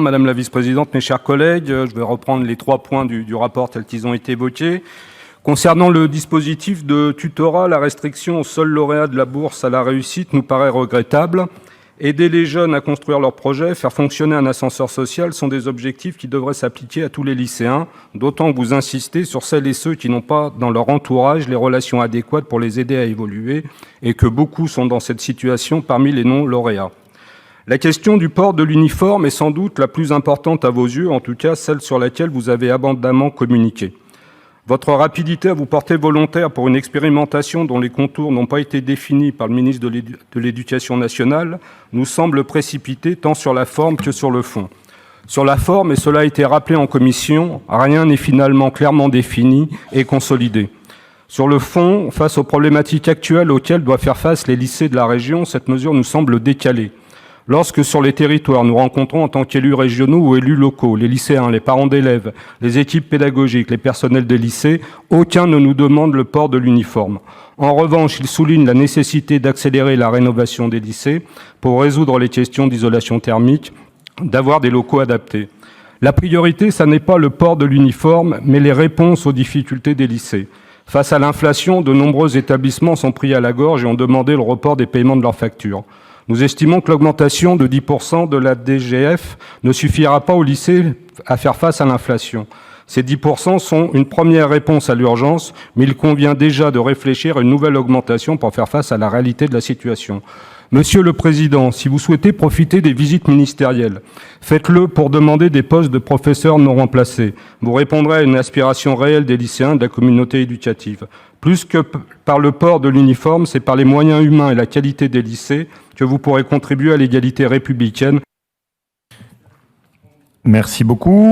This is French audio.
Madame la vice-présidente, mes chers collègues, je vais reprendre les 3 points du rapport tels qu'ils ont été évoqués. Concernant le dispositif de tutorat, la restriction aux seuls lauréats de la bourse à la réussite nous paraît regrettable. Aider les jeunes à construire leurs projets, faire fonctionner un ascenseur social sont des objectifs qui devraient s'appliquer à tous les lycéens, d'autant que vous insistez sur celles et ceux qui n'ont pas dans leur entourage les relations adéquates pour les aider à évoluer et que beaucoup sont dans cette situation parmi les non-lauréats. La question du port de l'uniforme est sans doute la plus importante à vos yeux, en tout cas celle sur laquelle vous avez abondamment communiqué. Votre rapidité à vous porter volontaire pour une expérimentation dont les contours n'ont pas été définis par le ministre de l'Éducation nationale nous semble précipitée tant sur la forme que sur le fond. Sur la forme, et cela a été rappelé en commission, rien n'est finalement clairement défini et consolidé. Sur le fond, face aux problématiques actuelles auxquelles doivent faire face les lycées de la région, cette mesure nous semble décalée. Lorsque sur les territoires, nous rencontrons en tant qu'élus régionaux ou élus locaux, les lycéens, les parents d'élèves, les équipes pédagogiques, les personnels des lycées, aucun ne nous demande le port de l'uniforme. En revanche, ils soulignent la nécessité d'accélérer la rénovation des lycées pour résoudre les questions d'isolation thermique, d'avoir des locaux adaptés. La priorité, ça n'est pas le port de l'uniforme, mais les réponses aux difficultés des lycées. Face à l'inflation, de nombreux établissements sont pris à la gorge et ont demandé le report des paiements de leurs factures. Nous estimons que l'augmentation de 10% de la DGF ne suffira pas au lycée à faire face à l'inflation. Ces 10% sont une première réponse à l'urgence, mais il convient déjà de réfléchir à une nouvelle augmentation pour faire face à la réalité de la situation. Monsieur le Président, si vous souhaitez profiter des visites ministérielles, faites-le pour demander des postes de professeurs non remplacés. Vous répondrez à une aspiration réelle des lycéens de la communauté éducative. Plus que par le port de l'uniforme, c'est par les moyens humains et la qualité des lycées que vous pourrez contribuer à l'égalité républicaine. Merci beaucoup.